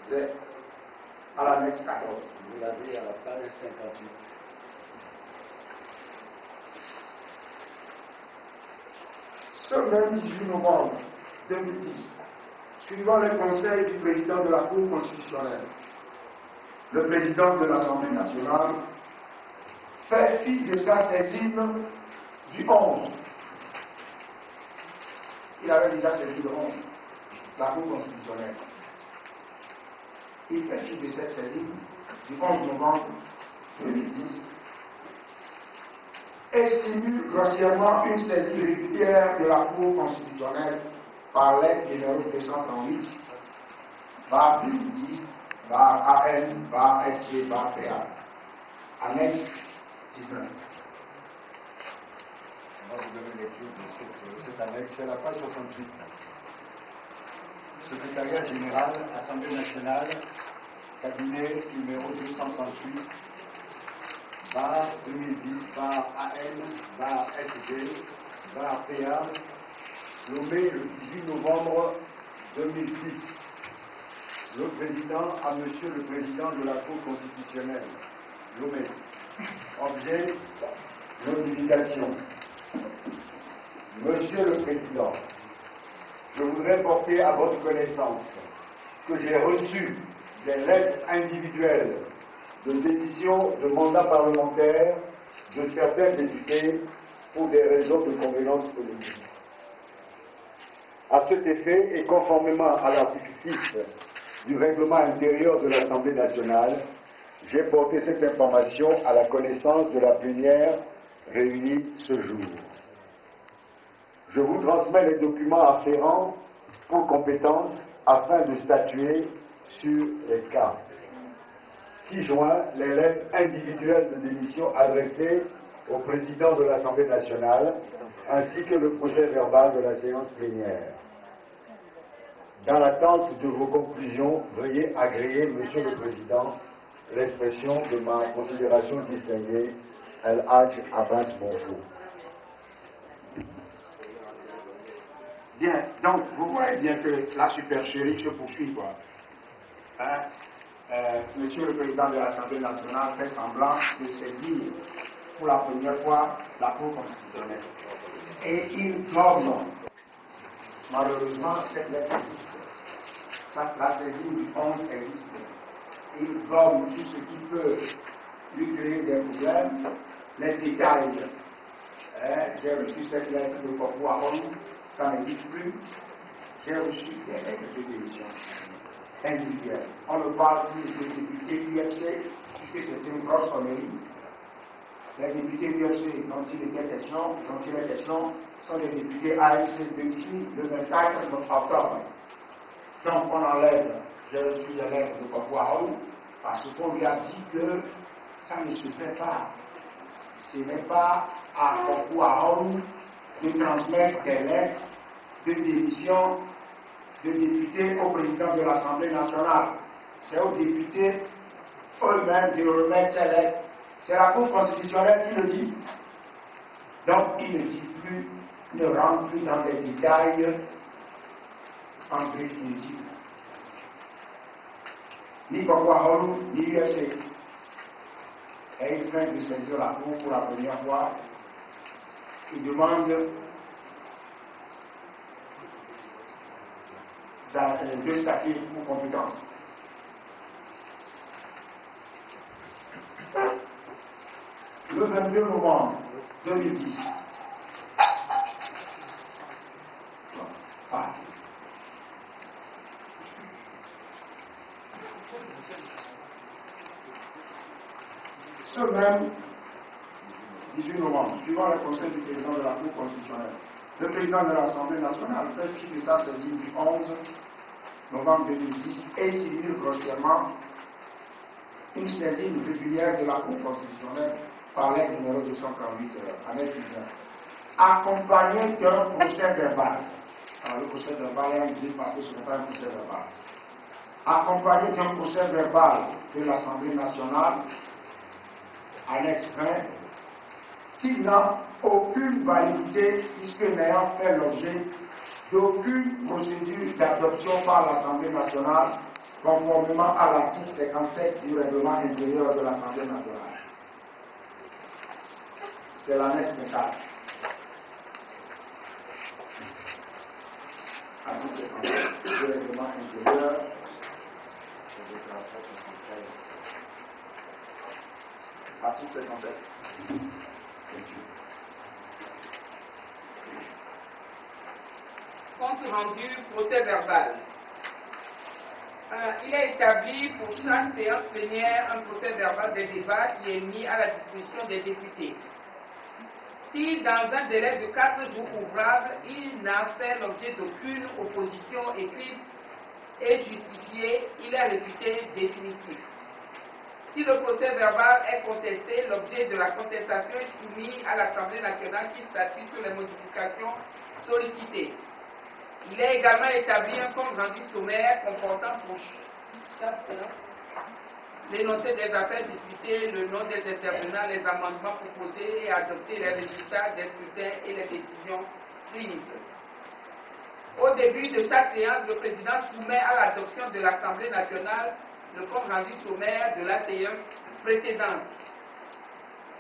C'est à l'annexe 14. Vous l'avez à la page 58. Ce même 18 novembre 2010, suivant les conseils du président de la Cour constitutionnelle, le président de l'Assemblée nationale fait fi de sa saisine du 11. Il avait déjà saisi le 11, la Cour constitutionnelle. Il fait fi de cette saisine du 11 novembre 2010 et simule grossièrement une saisie régulière de la Cour constitutionnelle par lettre numéro 238, bar 2010, bar AN, bar SG, bar PA, annexe 19. On va vous donner lecture de cette annexe, c'est la page 68. Secrétariat général, Assemblée nationale, cabinet numéro 238, bar 2010, bar AN, bar SG, bar PA, nommé le 18 novembre 2010. Le président à Monsieur le Président de la Cour constitutionnelle. Nommé. Objet, notification. Monsieur le Président, je voudrais porter à votre connaissance que j'ai reçu des lettres individuelles de démission de mandat parlementaire de certains députés pour des raisons de convenance politique. À cet effet, et conformément à l'article 6 du règlement intérieur de l'Assemblée nationale, j'ai porté cette information à la connaissance de la plénière réunie ce jour. Je vous transmets les documents afférents pour compétence afin de statuer sur les cas. 6 juin, les lettres individuelles de démission adressées au président de l'Assemblée nationale ainsi que le procès verbal de la séance plénière. Dans l'attente de vos conclusions, veuillez agréer, Monsieur le Président, l'expression de ma considération distinguée, El Hadj Abbas Bongo. Bien, donc vous voyez bien que la supercherie se poursuit, quoi. Hein? Monsieur le Président de l'Assemblée nationale fait semblant de saisir pour la première fois la Cour constitutionnelle. Et il gomme. Malheureusement, cette lettre existe. La saisine du 11 existe. Il gomme tout ce qui peut lui créer des problèmes, les détails. J'ai reçu cette lettre de Kopo Ahon, ça n'existe plus. J'ai reçu des lettres de démission individuelles. On ne parle plus des députés UFC, puisque c'est une grosse connerie. Les députés UFC dont il est question, sont des députés ANC depuis le 24 octobre. Donc on enlève, j'ai reçu des lettres de Kopo Ahon, parce qu'on lui a dit que ça ne se fait pas. Ce n'est pas à Kopo Ahon de transmettre des lettres de démission de députés au président de l'Assemblée nationale. C'est aux députés eux-mêmes de remettre ces lettres. C'est la Cour constitutionnelle qui le dit. Donc il ne dit plus, ne rentre plus dans les détails en brief inutile. Ni Kopo Ahon, ni UFC. Et il vient de saisir la Cour pour la première fois. Il demande de statuer pour compétence. Le 22 novembre 2010, ce même 18 novembre, suivant le conseil du président de la Cour constitutionnelle, le président de l'Assemblée nationale fait fi de sa saisine du 11 novembre 2010 et simule grossièrement une saisine régulière de la Cour constitutionnelle par lettre numéro 238 annexe 19, accompagné d'un procès verbal. Alors le procès verbal est inutile parce que ce n'est pas un procès verbal. Accompagné d'un procès verbal de l'Assemblée nationale, annexe 20, qui n'a aucune validité puisque n'ayant fait l'objet d'aucune procédure d'adoption par l'Assemblée nationale conformément à l'article 57 du règlement intérieur de l'Assemblée nationale. C'est l'annexe métal. Article 57 du règlement intérieur. Article 57. Compte rendu, procès verbal. Il est établi pour chaque séance plénière un procès verbal des débats qui est mis à la disposition des députés. Si dans un délai de 4 jours ouvrables, il n'a fait l'objet d'aucune opposition écrite et justifiée, il est réputé définitif. Si le procès verbal est contesté, l'objet de la contestation est soumis à l'Assemblée nationale qui statue sur les modifications sollicitées. Il est également établi un compte rendu sommaire comportant pour chaque séance l'énoncé des affaires discutées, le nom des intervenants, les amendements proposés et adoptés, les résultats des scrutins et les décisions prises. Au début de chaque séance, le président soumet à l'adoption de l'Assemblée nationale le compte rendu sommaire de la séance précédente.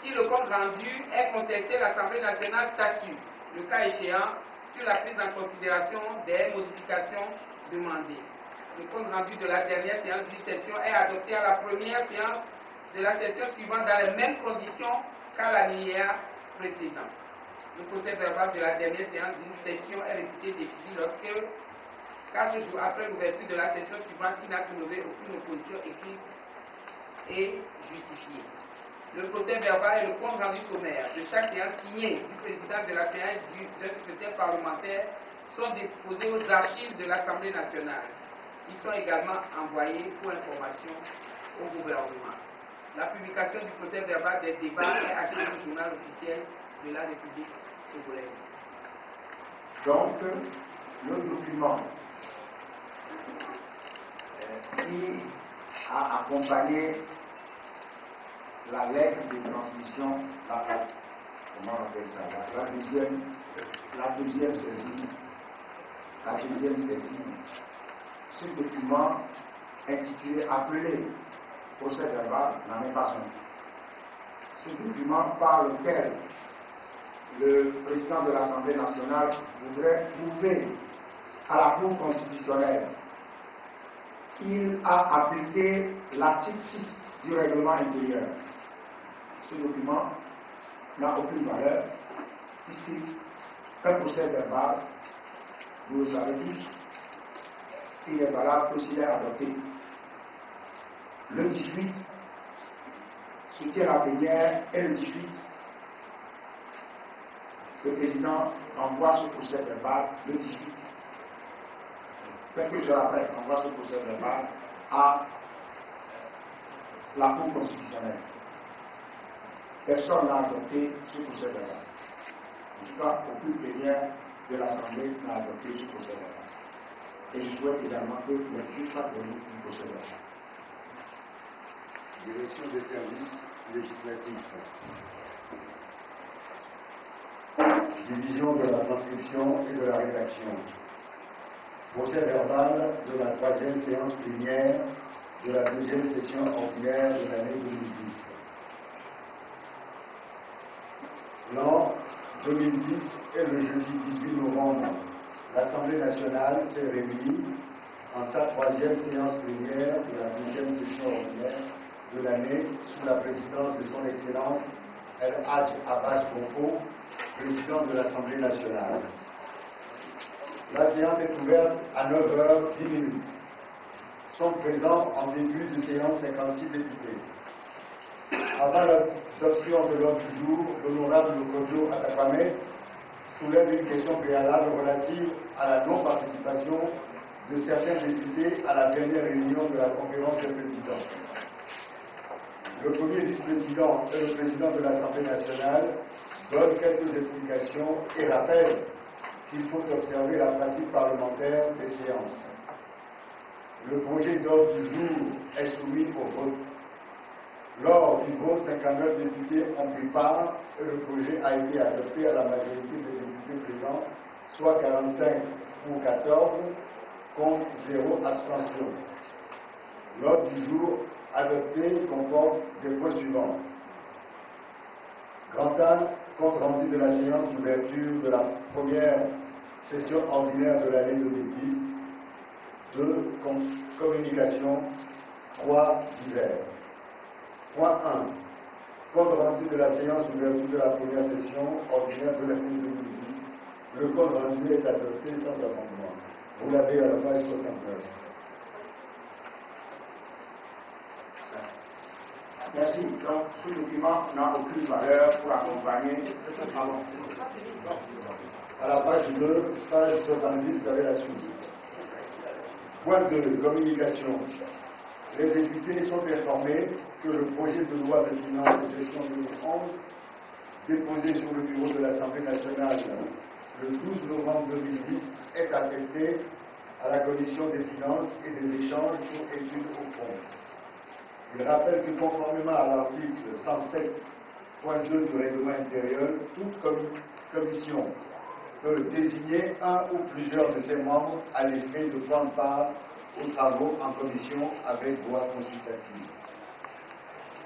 Si le compte rendu est contesté, l'Assemblée nationale statue, le cas échéant, sur la prise en considération des modifications demandées. Le compte rendu de la dernière séance d'une session est adopté à la première séance de la session suivante dans les mêmes conditions qu'à l'alinéa précédent. Le procès verbal de la dernière séance d'une session est réputé défini lorsque, 4 jours après l'ouverture de la session suivante, il n'a soulevé aucune opposition écrite et justifiée. Le procès verbal et le compte rendu sommaire de chaque séance signé du président de la séance d'un secrétaire parlementaire sont déposés aux archives de l'Assemblée nationale. Ils sont également envoyés pour information au gouvernement. La publication du procès verbal des débats est achetée au journal officiel de la République togolaise. Donc, le document qui a accompagné la lettre de transmission, comment on appelle ça, la deuxième saisine, ce document intitulé appelé procès verbal n'en est pas un. Ce document par lequel le président de l'Assemblée nationale voudrait prouver à la Cour constitutionnelle qu'il a appliqué l'article 6 du règlement intérieur. Ce document n'a aucune valeur, puisqu'un procès verbal, vous le savez tous, il est valable que s'il est adopté. Le 18 se tient la plénière et le 18, le président envoie ce procès verbal le 18. Quelques heures après, envoie ce procès verbal à la Cour constitutionnelle. Personne n'a adopté ce procès verbal. En tout cas, aucune plénière de l'Assemblée n'a adopté ce procès verbal. Et je souhaite également que les juges soient donnés du procès verbal. Direction des services législatifs. Division de la transcription et de la rédaction. Procès verbal de la 3e séance plénière de la 2e session ordinaire de l'année 2010. L'an 2010 est le jeudi 18 novembre. L'Assemblée nationale s'est réunie en sa 3e séance plénière de la 2e session ordinaire de l'année sous la présidence de son Excellence El Hadj Abbas Bonfo, président de l'Assemblée nationale. La séance est ouverte à 9h10. Sont présents en début de séance 56 députés. Avant l'adoption de l'ordre du jour, l'honorable Kodjo Atapame soulève une question préalable relative à la non-participation de certains députés à la dernière réunion de la conférence des présidents. Le premier vice-président et le président de l'Assemblée nationale donnent quelques explications et rappellent qu'il faut observer la pratique parlementaire des séances. Le projet d'ordre du jour est soumis au vote. Lors du vote, 59 députés ont pris part et le projet a été adopté à la majorité des députés présents, soit 45 pour 14, contre 0 abstention. L'ordre du jour adopté comporte des points suivants. Grand A, compte rendu de la séance d'ouverture de la première session ordinaire de l'année 2010. 2. Communication. 3. Divers. Point 1. Compte rendu de la séance d'ouverture de la première session ordinaire de l'année 2010. Le compte rendu est adopté sans amendement. Vous l'avez à la page 69. Merci. Donc, ce document n'a aucune valeur pour accompagner. À la page 2, page 70, vous avez la suite. Point 2. Communication. Les députés sont informés que le projet de loi de finances et gestion 2011, déposé sur le bureau de l'Assemblée nationale le 12 novembre 2010, est affecté à la Commission des finances et des échanges pour études au fond. Il rappelle que conformément à l'article 107.2 du règlement intérieur, toute commission peut désigner un ou plusieurs de ses membres à l'effet de prendre part aux travaux en commission avec voix consultative.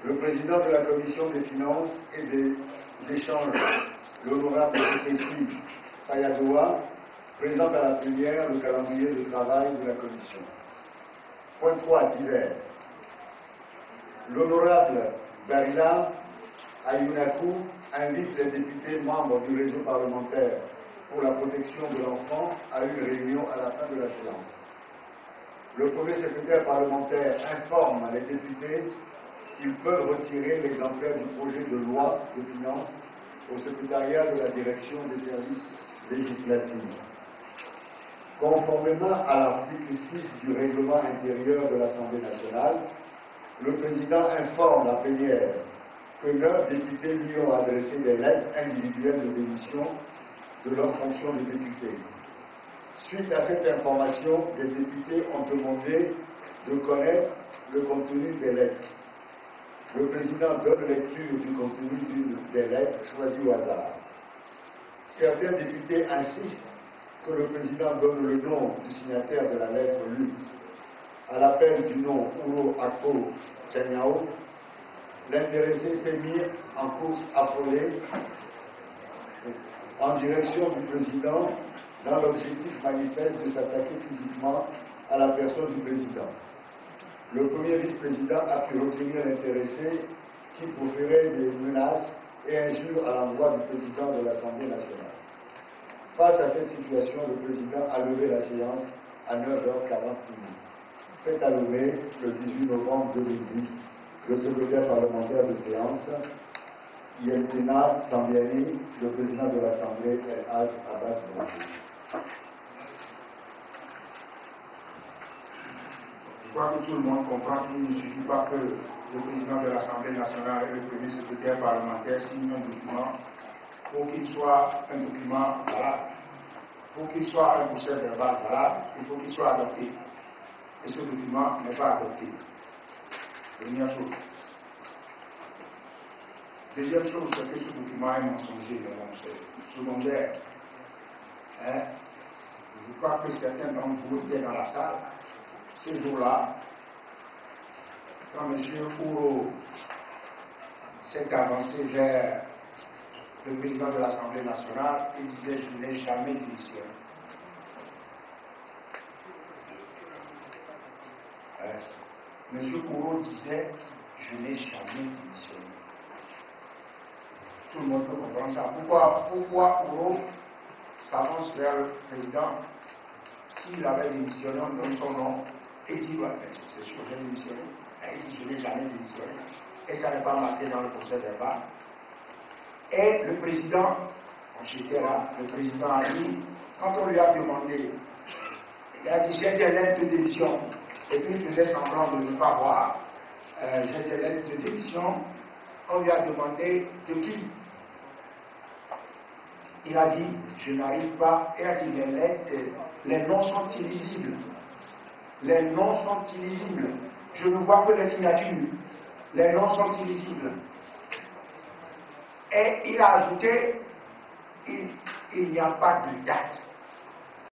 Le président de la commission des finances et des échanges, l'honorable Fessi Payadoa, présente à la plénière le calendrier de travail de la commission. Point 3. Divers. L'honorable Barila Ayunakou invite les députés membres du réseau parlementaire pour la protection de l'enfant à une réunion à la fin de la séance. Le premier secrétaire parlementaire informe les députés qu'ils peuvent retirer l'exemplaire du projet de loi de finances au secrétariat de la direction des services législatifs. Conformément à l'article 6 du règlement intérieur de l'Assemblée nationale, le président informe la plénière que 9 députés lui ont adressé des lettres individuelles de démission de leur fonction de député. Suite à cette information, les députés ont demandé de connaître le contenu des lettres. Le président donne lecture du contenu des lettres choisies au hasard. Certains députés insistent que le président donne le nom du signataire de la lettre lue. À l'appel du nom Uro Ako Chanyao, l'intéressé s'est mis en course affolée en direction du président dans l'objectif manifeste de s'attaquer physiquement à la personne du président. Le premier vice-président a pu retenir l'intéressé qui proférait des menaces et injures à l'endroit du président de l'Assemblée nationale. Face à cette situation, le président a levé la séance à 9h40. Fait à lever le 18 novembre 2010 le secrétaire parlementaire de séance, Yeltina Sambiani, le président de l'Assemblée, El Haj Abbas Bonki. Je crois que tout le monde comprend qu'il ne suffit pas que le président de l'Assemblée nationale et le premier secrétaire parlementaire signent un document pour qu'il soit un document valable. Pour qu'il soit un procès verbal valable, il faut qu'il soit adopté. Et ce document n'est pas adopté. Première chose. Deuxième chose, c'est que ce document est mensonger, donc c'est secondaire. Je crois que certains d'entre vous étaient dans la salle ce jour-là, quand M. Ouro s'est avancé vers le président de l'Assemblée nationale, il disait « Je n'ai jamais démissionné ». M. Ouro disait « Je n'ai jamais démissionné ». Tout le monde peut comprendre ça. Pourquoi Ouro s'avance vers le président? S'il avait démissionné, on donne son nom et dit « C'est sûr, j'ai démissionné ». Il dit « Je n'ai jamais démissionné ». Et ça n'est pas marqué dans le procès verbal. Et le président, j'étais là, le président a dit, quand on lui a demandé, il a dit j'ai des lettres de démission. Et puis il faisait semblant de ne pas voir. J'ai des lettres de démission. On lui a demandé de qui? Il a dit, je n'arrive pas. Il a dit, les lettres, les noms sont illisibles. Les noms sont illisibles. Je ne vois que les signatures. Les noms sont illisibles. Et il a ajouté, il n'y a pas de date.